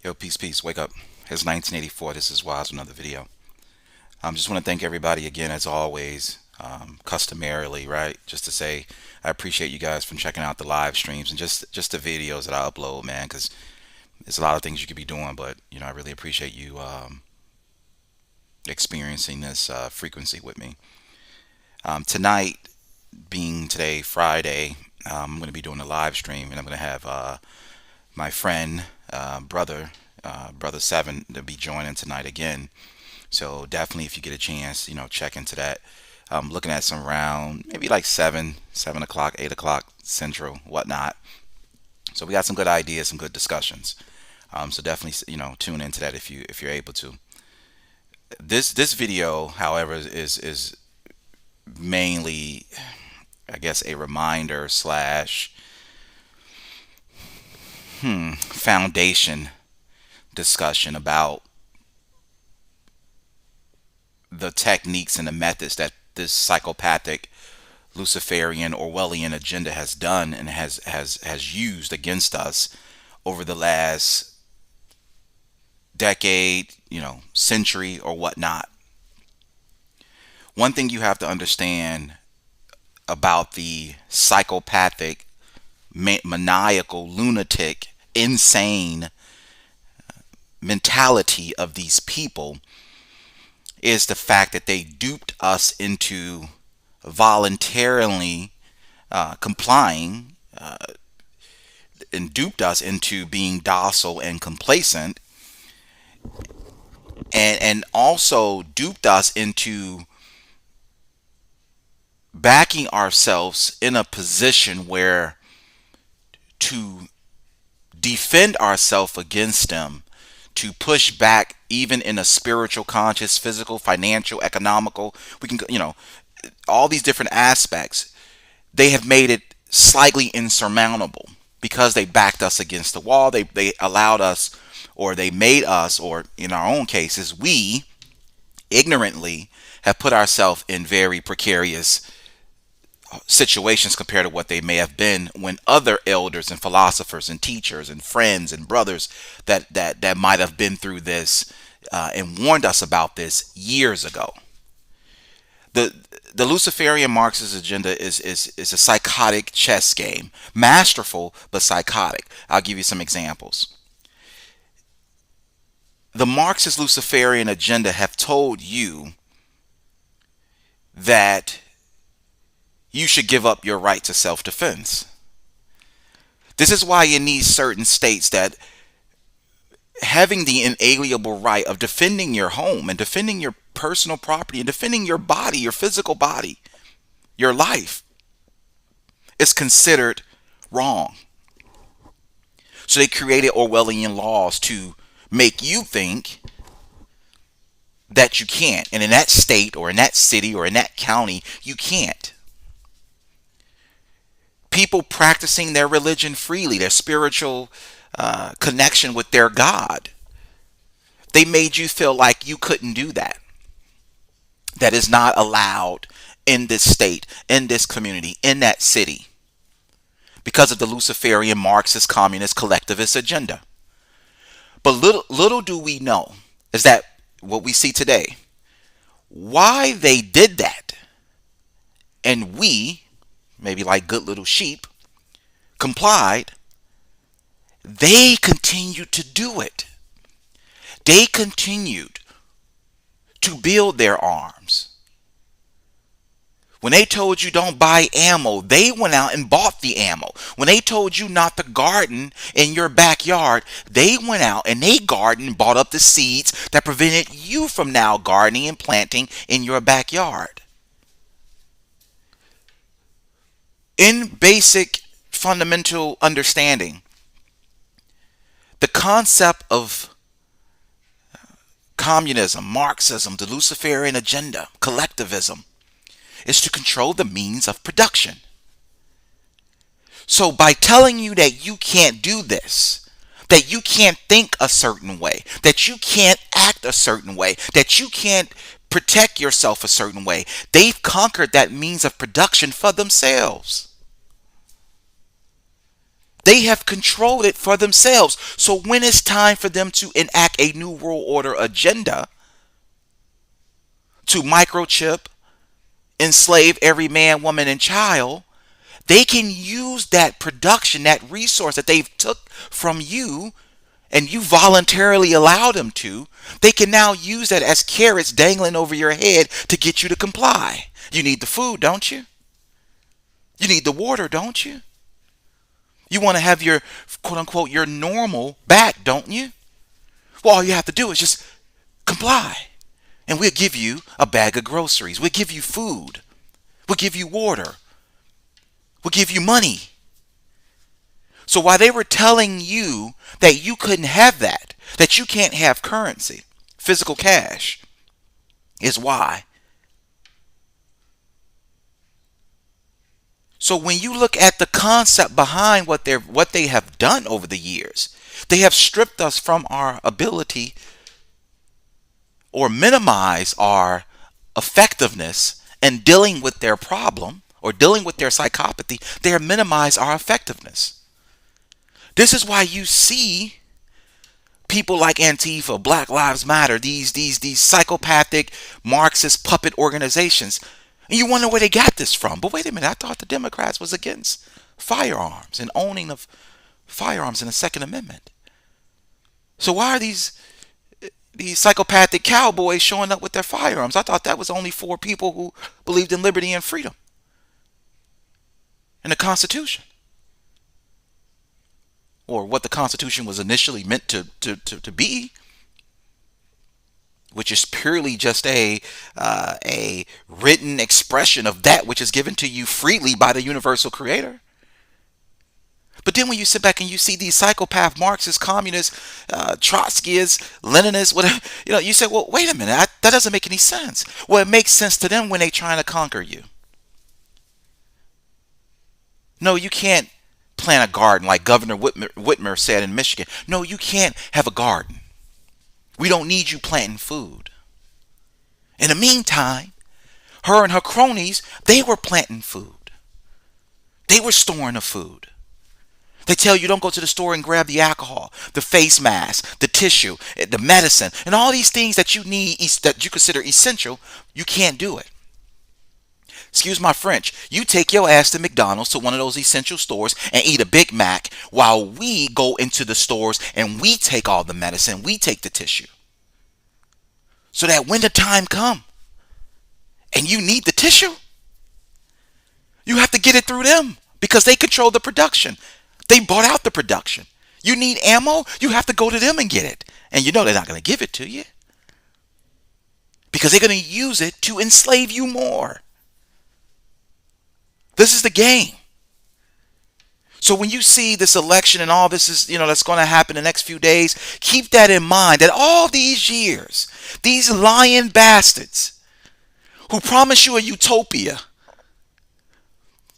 Yo, peace, peace. Wake up. It's 1984. This is Wise, another video. Just want to thank everybody again, as always, customarily, right? Just to say I appreciate you guys from checking out the live streams and just the videos that I upload, man, because there's a lot of things you could be doing, but I really appreciate you experiencing this frequency with me. Tonight, being today Friday, I'm going to be doing a live stream, and I'm going to have my friend, brother Seven, to be joining tonight again. So definitely, if you get a chance, check into that. I'm looking at some around maybe like 7 o'clock, 8 o'clock Central, whatnot. So we got some good ideas, some good discussions. So definitely, tune into that if you're able to. This video, however, is mainly, I guess, a reminder slash foundation discussion about the techniques and the methods that this psychopathic Luciferian Orwellian agenda has done and has used against us over the last decade, century or whatnot. One thing you have to understand about the psychopathic, maniacal, lunatic, insane mentality of these people is the fact that they duped us into voluntarily complying, and duped us into being docile and complacent, and also duped us into backing ourselves in a position where to defend ourselves against them, to push back even in a spiritual, conscious, physical, financial, economical, we can, all these different aspects, they have made it slightly insurmountable because they backed us against the wall. They allowed us, or they made us, or in our own cases, we ignorantly have put ourselves in very precarious situations compared to what they may have been when other elders and philosophers and teachers and friends and brothers that might have been through this and warned us about this years ago. The the Luciferian Marxist agenda is a psychotic chess game, masterful but psychotic. I'll give you some examples. The Marxist Luciferian agenda have told you that you should give up your right to self-defense. This is why in these certain states that having the inalienable right of defending your home and defending your personal property and defending your body, your physical body, your life, is considered wrong. So they created Orwellian laws to make you think that you can't. And in that state or in that city or in that county, you can't. People practicing their religion freely, their spiritual connection with their God, they made you feel like you couldn't do that. That is not allowed in this state, in this community, in that city, because of the Luciferian Marxist communist collectivist agenda. But little do we know is that what we see today, why they did that, and we, maybe like good little sheep, complied, they continued to do it. They continued to build their arms. When they told you don't buy ammo, they went out and bought the ammo. When they told you not to garden in your backyard, they went out and they gardened and bought up the seeds that prevented you from now gardening and planting in your backyard. In basic fundamental understanding, the concept of communism, Marxism, the Luciferian agenda, collectivism, is to control the means of production. So by telling you that you can't do this, that you can't think a certain way, that you can't act a certain way, that you can't protect yourself a certain way, they've conquered that means of production for themselves. They have controlled it for themselves. So when it's time for them to enact a new world order agenda to microchip, enslave every man, woman, and child, they can use that production, that resource that they've took from you, and you voluntarily allow them to. They can now use that as carrots dangling over your head to get you to comply. You need the food, don't you? You need the water, don't you? You want to have your, quote unquote, your normal back, don't you? Well, all you have to do is just comply. And we'll give you a bag of groceries. We'll give you food. We'll give you water. We'll give you money. So while they were telling you that you couldn't have that you can't have currency, physical cash, is why. So when you look at the concept behind what they have done over the years, they have stripped us from our ability or minimize our effectiveness in dealing with their problem or dealing with their psychopathy. They have minimized our effectiveness. This is why you see people like Antifa, Black Lives Matter, these psychopathic Marxist puppet organizations. And you wonder where they got this from. But wait a minute, I thought the Democrats was against firearms and owning of firearms in the Second Amendment. So why are these psychopathic cowboys showing up with their firearms? I thought that was only for people who believed in liberty and freedom and the Constitution, or what the Constitution was initially meant to be, which is purely just a written expression of that which is given to you freely by the universal creator. But then when you sit back and you see these psychopath Marxists, communists, Trotskyists, Leninists, whatever, you say, well, wait a minute, that doesn't make any sense. Well, it makes sense to them when they're trying to conquer you. No, you can't plant a garden like Governor Whitmer said in Michigan. No, you can't have a garden. We don't need you planting food. In the meantime, her and her cronies, they were planting food. They were storing the food. They tell you don't go to the store and grab the alcohol, the face mask, the tissue, the medicine, and all these things that you need, that you consider essential. You can't do it. Excuse my French. You take your ass to McDonald's, to one of those essential stores, and eat a Big Mac while we go into the stores and we take all the medicine, we take the tissue. So that when the time comes and you need the tissue, you have to get it through them because they control the production. They bought out the production. You need ammo, you have to go to them and get it. And you know they're not going to give it to you because they're going to use it to enslave you more. This is the game. So when you see this election and all this is, that's going to happen in the next few days, keep that in mind, that all these years, these lying bastards who promise you a utopia,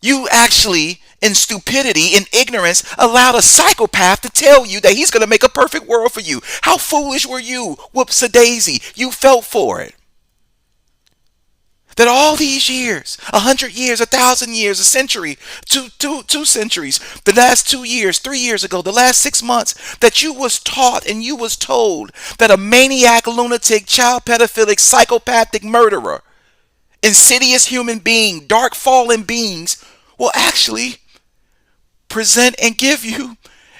you actually, in stupidity, in ignorance, allowed a psychopath to tell you that he's going to make a perfect world for you. How foolish were you? Whoops-a-daisy. You fell for it. That all these years, 100 years, 1,000 years, a century, two centuries, the last 2 years, 3 years ago, the last 6 months, that you was taught and you was told that a maniac, lunatic, child pedophilic, psychopathic murderer, insidious human being, dark fallen beings will actually present and give you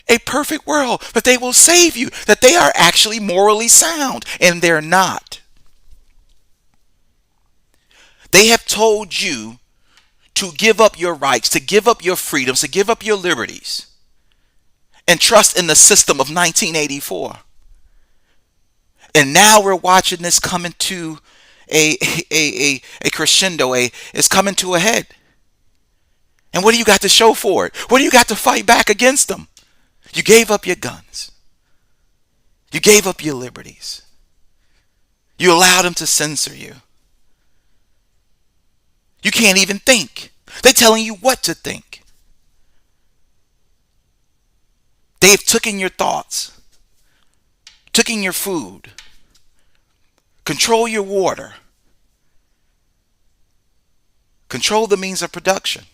a perfect world, that they will save you, that they are actually morally sound, and they're not. They have told you to give up your rights, to give up your freedoms, to give up your liberties, and trust in the system of 1984. And now we're watching this coming to a crescendo, it's coming to a head. And what do you got to show for it? What do you got to fight back against them? You gave up your guns. You gave up your liberties. You allowed them to censor you. You can't even think. They're telling you what to think. They've taken your thoughts, taken your food, control your water, control the means of production.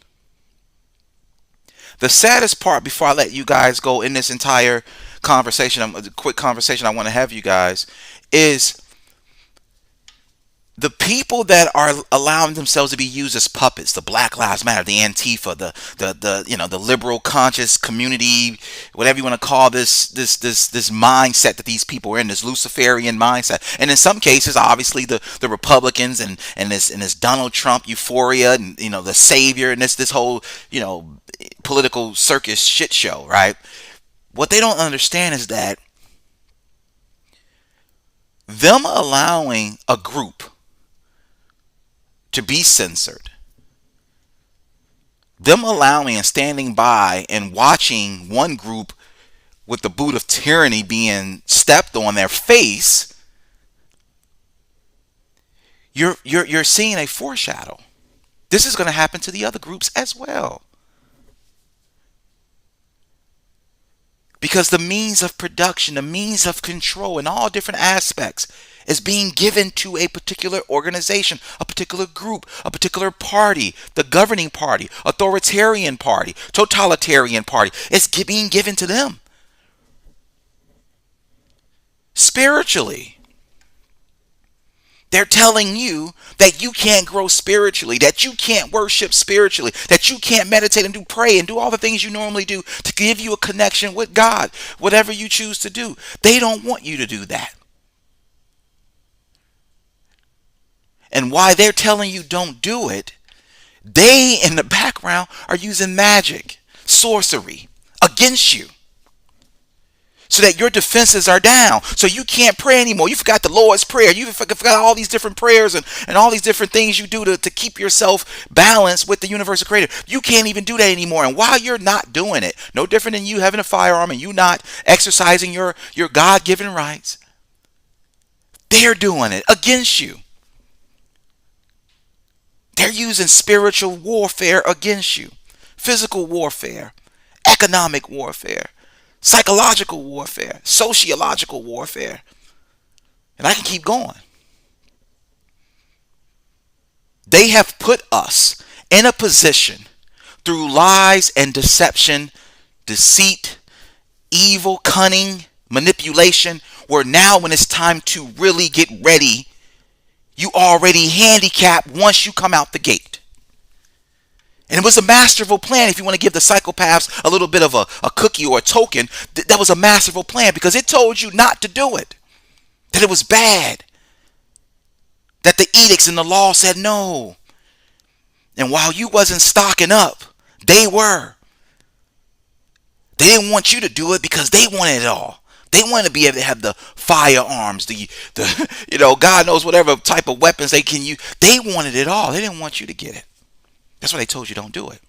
The saddest part, before I let you guys go in this entire conversation, a quick conversation I want to have you guys, is the people that are allowing themselves to be used as puppets, the Black Lives Matter, the Antifa, the liberal conscious community, whatever you want to call this mindset that these people are in, this Luciferian mindset. And in some cases, obviously the Republicans and this Donald Trump euphoria, and the savior, and this whole political circus shit show, right? What they don't understand is that them allowing a group to be censored, them allowing and standing by and watching one group with the boot of tyranny being stepped on their face, you're seeing a foreshadow. This is going to happen to the other groups as well. Because the means of production, the means of control in all different aspects is being given to a particular organization, a particular group, a particular party, the governing party, authoritarian party, totalitarian party. It's being given to them. Spiritually. They're telling you that you can't grow spiritually, that you can't worship spiritually, that you can't meditate and pray and do all the things you normally do to give you a connection with God, whatever you choose to do. They don't want you to do that. And why they're telling you don't do it, they in the background are using magic, sorcery against you, so that your defenses are down, so you can't pray anymore. You forgot the Lord's Prayer. You forgot all these different prayers and all these different things you do to keep yourself balanced with the universal creator. You can't even do that anymore. And while you're not doing it, no different than you having a firearm and you not exercising your God-given rights, they're doing it against you. They're using spiritual warfare against you, physical warfare, economic warfare, psychological warfare, sociological warfare. And I can keep going. They have put us in a position through lies and deception, deceit, evil, cunning, manipulation, where now when it's time to really get ready, you already handicapped once you come out the gate. And it was a masterful plan. If you want to give the psychopaths a little bit of a cookie or a token, that was a masterful plan, because it told you not to do it, that it was bad, that the edicts and the law said no. And while you wasn't stocking up, they were. They didn't want you to do it because they wanted it all. They wanted to be able to have the firearms, the God knows whatever type of weapons they can use. They wanted it all. They didn't want you to get it. That's why they told you don't do it.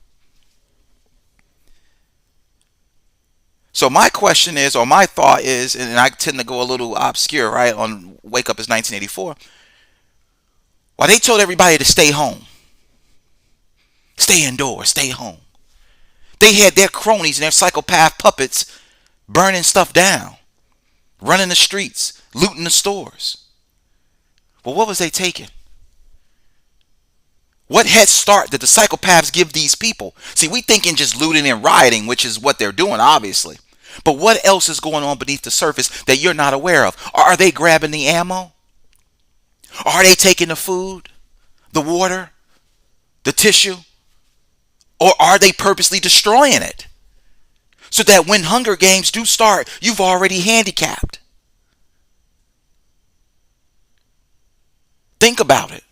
So my question is, or my thought is, and I tend to go a little obscure, right, on Wake Up is 1984. Why they told everybody to stay home. Stay indoors, stay home. They had their cronies and their psychopath puppets burning stuff down, running the streets, looting the stores. Well, what was they taking? What head start did the psychopaths give these people? See, we thinking just looting and rioting, which is what they're doing, obviously. But what else is going on beneath the surface that you're not aware of? Are they grabbing the ammo? Are they taking the food, the water, the tissue? Or are they purposely destroying it, so that when Hunger Games do start, you've already handicapped? Think about it.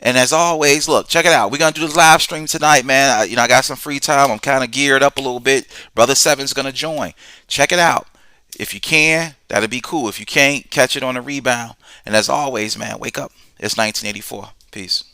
And as always, look, check it out. We're going to do this live stream tonight, man. I got some free time. I'm kind of geared up a little bit. Brother Seven's going to join. Check it out. If you can, that'd be cool. If you can't, catch it on a rebound. And as always, man, wake up. It's 1984. Peace.